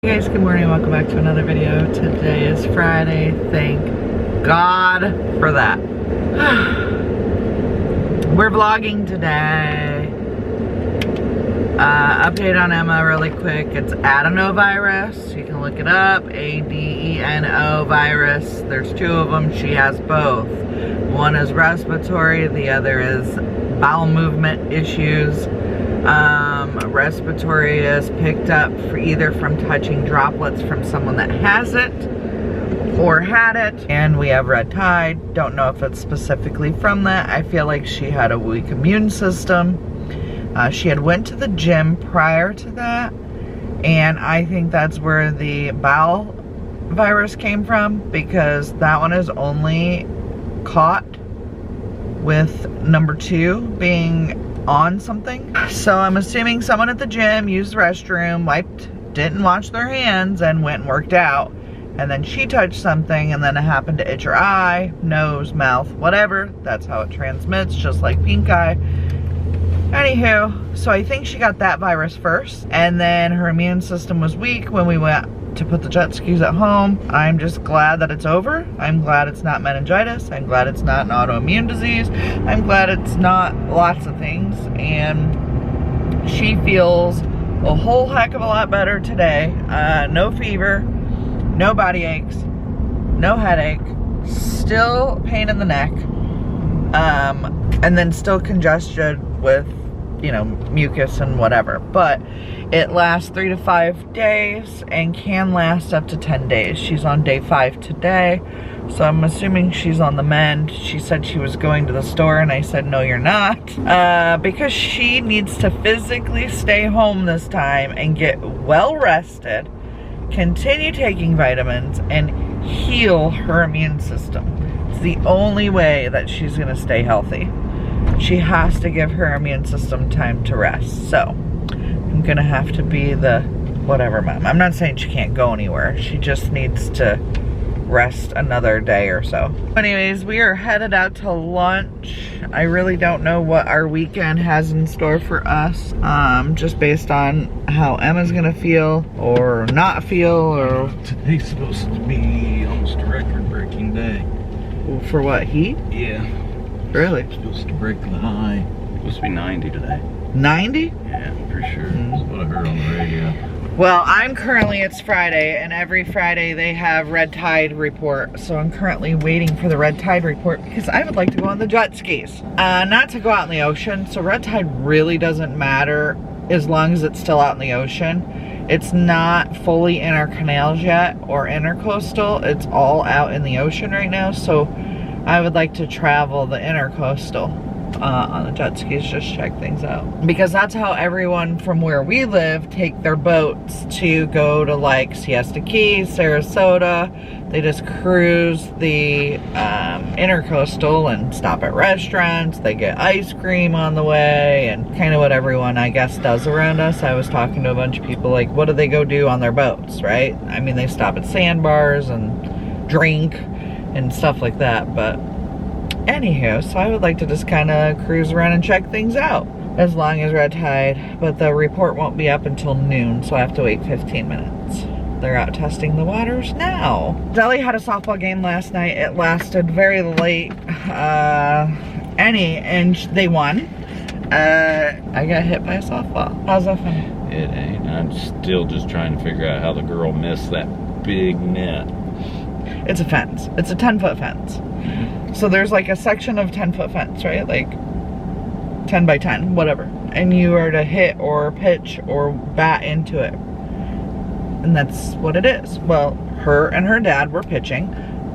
Hey guys, good morning, welcome back to another video. Today is Friday, thank God for that. We're vlogging today. Update on Emma really quick. It's adenovirus, you can look it up, A-D-E-N-O virus. There's two of them, she has both. One is respiratory, the other is bowel movement issues. Respiratory is picked up either from touching droplets from someone that has it or had it. And we have red tide. Don't know if it's specifically from that. I feel like she had a weak immune system. She had went to the gym prior to that, and I think that's where the bowel virus came from, because that one is only caught with number 2 being on something. So I'm assuming someone at the gym used the restroom, didn't wash their hands, and went and worked out. And then she touched something, and then it happened to itch her eye, nose, mouth, whatever. That's how it transmits, just like pink eye. Anywho, so I think she got that virus first, and then her immune system was weak when we went to put the jet skis at home. I'm just glad that it's over. I'm glad it's not meningitis. I'm glad it's not an autoimmune disease. I'm glad it's not lots of things. And she feels a whole heck of a lot better today. No fever, no body aches, no headache, still pain in the neck, and then still congestion with, you know, mucus and whatever. But it lasts 3 to 5 days and can last up to 10 days. She's on day 5 today, so I'm assuming she's on the mend. She said she was going to the store, and I said, no, you're not. Because she needs to physically stay home this time and get well rested, continue taking vitamins, and heal her immune system. It's the only way that she's gonna stay healthy. She has to give her immune system time to rest. So I'm gonna have to be the whatever mom. I'm not saying she can't go anywhere. She just needs to rest another day or so. Anyways, we are headed out to lunch. I really don't know what our weekend has in store for us. Just based on how Emma's gonna feel or not feel, or today's supposed to be almost a record-breaking day. For what, heat? Yeah. Really? Supposed to break the high. Supposed to be 90 today. 90? Yeah, for sure. That's what I heard on the radio. Well, it's Friday, and every Friday they have red tide report. So I'm currently waiting for the red tide report because I would like to go on the jet skis. Not to go out in the ocean, so red tide really doesn't matter as long as it's still out in the ocean. It's not fully in our canals yet or intercoastal. It's all out in the ocean right now, so I would like to travel the intercoastal on the jet skis, just check things out. Because that's how everyone from where we live take their boats to go to, like, Siesta Key, Sarasota. They just cruise the intercoastal and stop at restaurants. They get ice cream on the way, and kind of what everyone, I guess, does around us. I was talking to a bunch of people, like, what do they go do on their boats, right? I mean, they stop at sandbars and drink and stuff like that. But anywho, so I would like to just kind of cruise around and check things out as long as red tide. But the report won't be up until noon, so I have to wait 15 minutes. They're out testing the waters now. Ellie had a softball game last night. It lasted very late. And they won. I got hit by a softball. How's that funny? It ain't. I'm still just trying to figure out how the girl missed that big net. It's a fence. It's a 10-foot fence. So there's like a section of 10-foot fence, right? Like 10 by 10, whatever. And you are to hit or pitch or bat into it. And that's what it is. Well, her and her dad were pitching.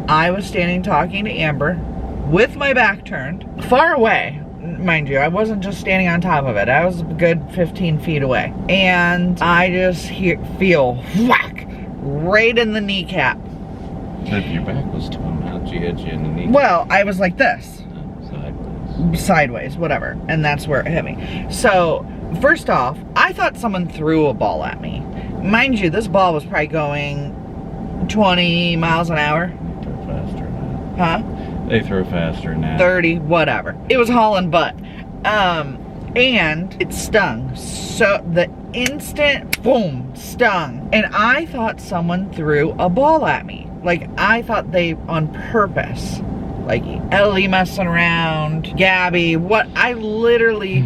I was standing talking to Amber with my back turned, far away, mind you. I wasn't just standing on top of it. I was a good 15 feet away. And I just feel whack right in the kneecap. If your back was to him, how'd you hit you in the knee? Well, I was like this. Sideways, whatever. And that's where it hit me. So, first off, I thought someone threw a ball at me. Mind you, this ball was probably going 20 miles an hour. They throw faster than that. Huh? They throw faster than that. 30, whatever. It was hauling butt. And it stung. So, the instant, boom, stung. And I thought someone threw a ball at me. Like, I thought they on purpose. Like, Ellie messing around, Gabby, what? I literally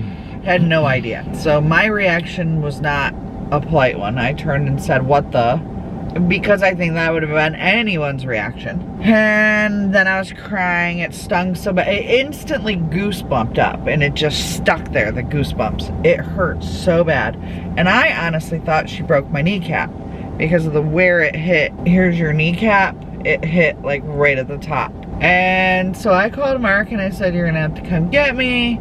had no idea. So my reaction was not a polite one. I turned and said, what the? Because I think that would have been anyone's reaction. And then I was crying. It stung so bad. It instantly goosebumped up and it just stuck there, the goosebumps. It hurt so bad. And I honestly thought she broke my kneecap because of the where it hit. Here's your kneecap. It hit like right at the top. And so I called Mark and I said, you're gonna have to come get me.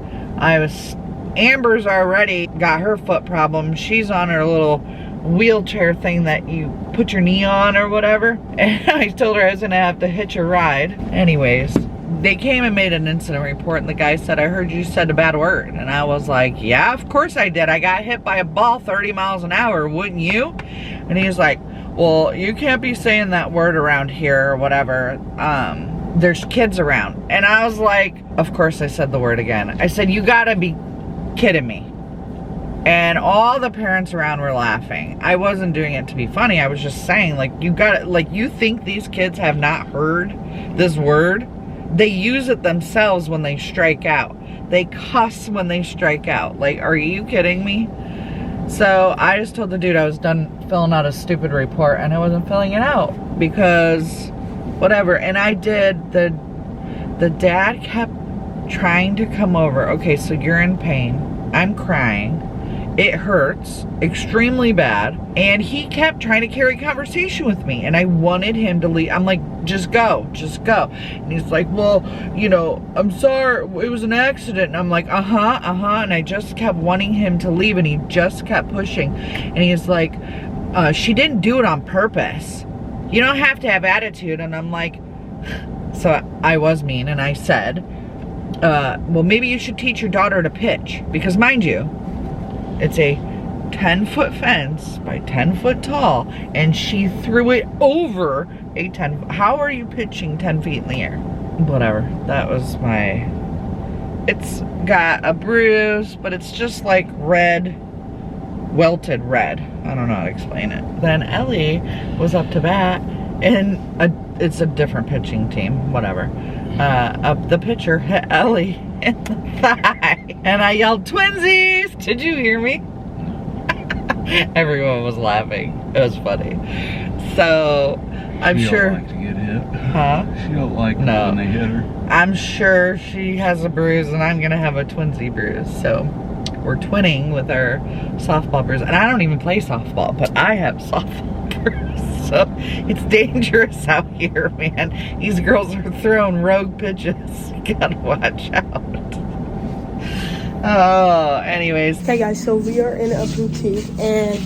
Amber's already got her foot problem. She's on her little wheelchair thing that you put your knee on or whatever. And I told her I was gonna have to hitch a ride. Anyways, they came and made an incident report and the guy said, I heard you said a bad word. And I was like, yeah, of course I did. I got hit by a ball 30 miles an hour, wouldn't you? And he was like, well, you can't be saying that word around here or whatever. There's kids around. And I was like, of course I said the word again. I said, you gotta be kidding me. And all the parents around were laughing. I wasn't doing it to be funny. I was just saying, like, you think these kids have not heard this word? They use it themselves when they strike out. They cuss when they strike out. Like, are you kidding me? So I just told the dude I was done filling out a stupid report and I wasn't filling it out because whatever. And I did. The dad kept trying to come over. Okay, so you're in pain. I'm crying. It hurts extremely bad. And he kept trying to carry conversation with me. And I wanted him to leave. I'm like, just go, just go. And he's like, well, you know, I'm sorry. It was an accident. And I'm like, And I just kept wanting him to leave. And he just kept pushing. And he's like, she didn't do it on purpose. You don't have to have attitude. And I'm like, so I was mean. And I said, well, maybe you should teach your daughter to pitch. Because mind you, it's a 10-foot fence by 10 foot tall, and she threw it over a 10. How are you pitching 10 feet in the air? Whatever. That was my. It's got a bruise, but it's just like red, welted red. I don't know how to explain it. Then Ellie was up to bat, and it's a different pitching team. Whatever. The pitcher hit Ellie in the thigh, and I yelled, "Twinsies!" Did you hear me? Everyone was laughing. It was funny. So I'm sure. She don't like to get hit. Huh? She don't like when they hit her. I'm sure she has a bruise, and I'm gonna have a twinsie bruise. So we're twinning with our softball bruise, and I don't even play softball, but I have softball bruise. So it's dangerous out here, man. These girls are throwing rogue pitches. You gotta watch out. Oh, anyways. Hey guys, so we are in a boutique and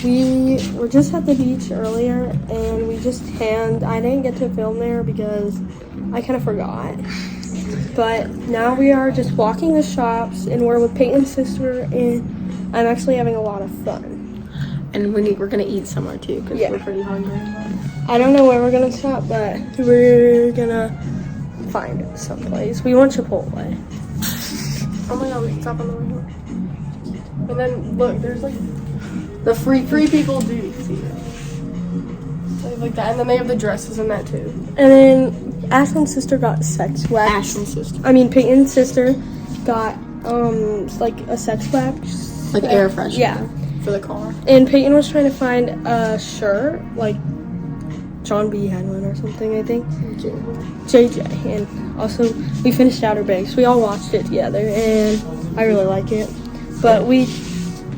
we were just at the beach earlier and we just tanned. I didn't get to film there because I kind of forgot. But now we are just walking the shops and we're with Peyton's sister and I'm actually having a lot of fun. And we're gonna eat somewhere too because we're pretty hungry. I don't know where we're gonna stop, but we're gonna find someplace. We want Chipotle. Oh my god, we can stop on the way home. And then look, there's like the free people do see it. They have like that, and then they have the dresses in that too. And then Ashlyn's sister got sex wax. Peyton's sister got like a sex wax. Like air freshener. Yeah. For the car. And Peyton was trying to find a shirt, like John B. had one or something, I think. JJ. And also, we finished Outer Banks. We all watched it together, and I really like it. But we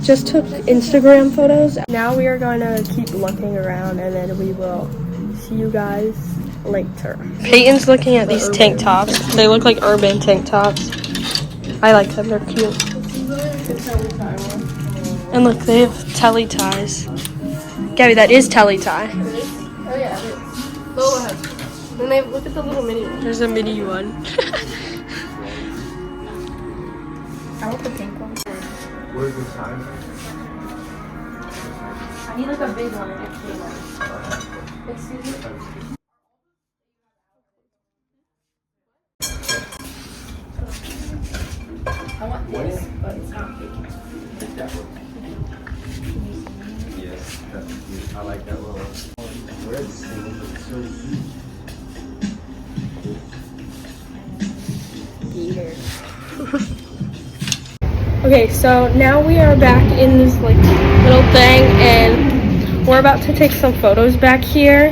just took Instagram photos. Now we are going to keep looking around, and then we will see you guys later. Peyton's looking at these tank tops. They look like urban tank tops. I like them. They're cute. And look, they have telly ties. Gabby, that is telly tie. Oh yeah, it is. Lola has one. Then they look at the little mini one. There's a mini one. I want the pink one. Where's the size? I need like a big one. Excuse me. I want this, but it's not big. That's cute. I like that little red thing. It's so cute. Okay, so now we are back in this like little thing, and we're about to take some photos back here.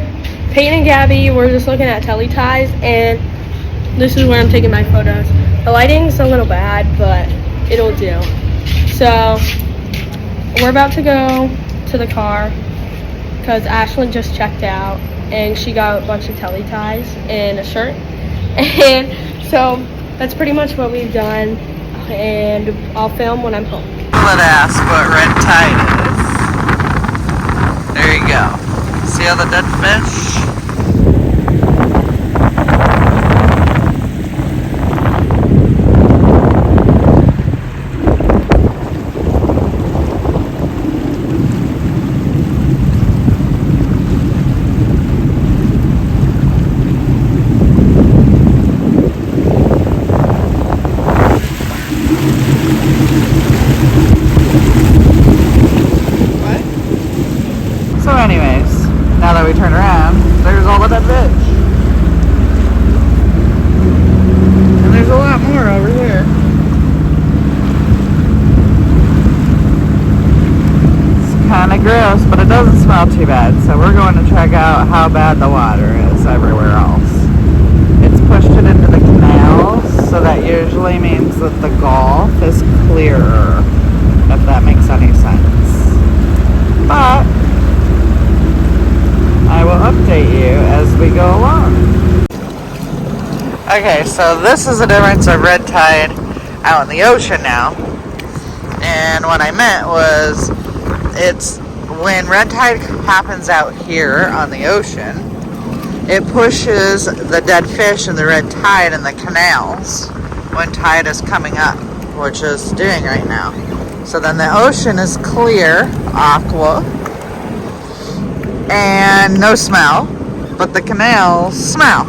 Peyton and Gabby, we're just looking at telly ties, and this is where I'm taking my photos. The lighting's a little bad, but it'll do. So we're about to go to the car because Ashlyn just checked out and she got a bunch of telly ties and a shirt. And so that's pretty much what we've done, and I'll film when I'm home. Let's ask what red tide is. There you go. See all the dead fish? So anyways, now that we turn around, there's all the dead fish. And there's a lot more over here. It's kind of gross, but it doesn't smell too bad. So we're going to check out how bad the water is everywhere else. It's pushed it into the canals, so that usually means that the Gulf is clearer, if that makes any sense. But I will update you as we go along. Okay, so this is the difference of red tide out in the ocean now. And what I meant was, it's when red tide happens out here on the ocean, it pushes the dead fish and the red tide in the canals when tide is coming up, which is doing right now. So then the ocean is clear, aqua, and no smell, but the canals smell.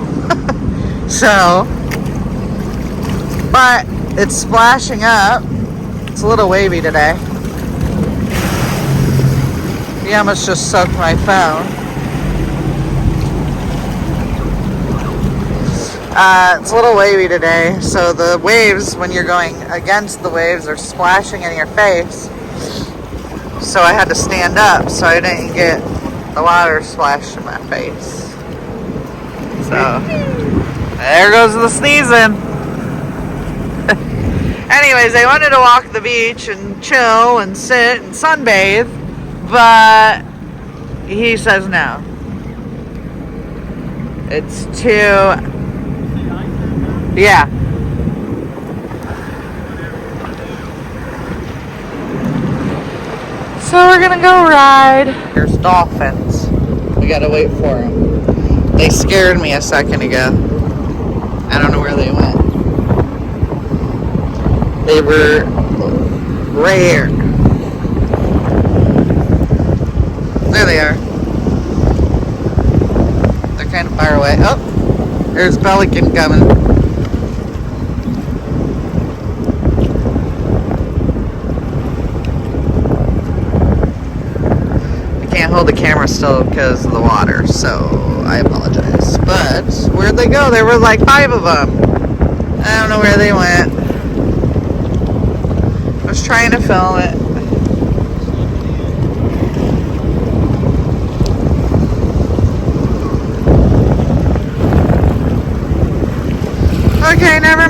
So, but it's splashing up. It's a little wavy today. You almost just soaked my phone. It's a little wavy today, so the waves, when you're going against the waves, are splashing in your face. So I had to stand up so I didn't get the water splashed in my face. So, there goes the sneezing. Anyways, I wanted to walk the beach and chill and sit and sunbathe, but he says no. It's too... Yeah. So we're gonna go ride. There's dolphins. We gotta wait for them. They scared me a second ago. I don't know where they went. They were rare. There they are. They're kind of far away. Oh, there's pelican coming. Hold the camera still because of the water, so I apologize. But where'd they go? There were like 5 of them. I don't know where they went. I was trying to film it. Okay, never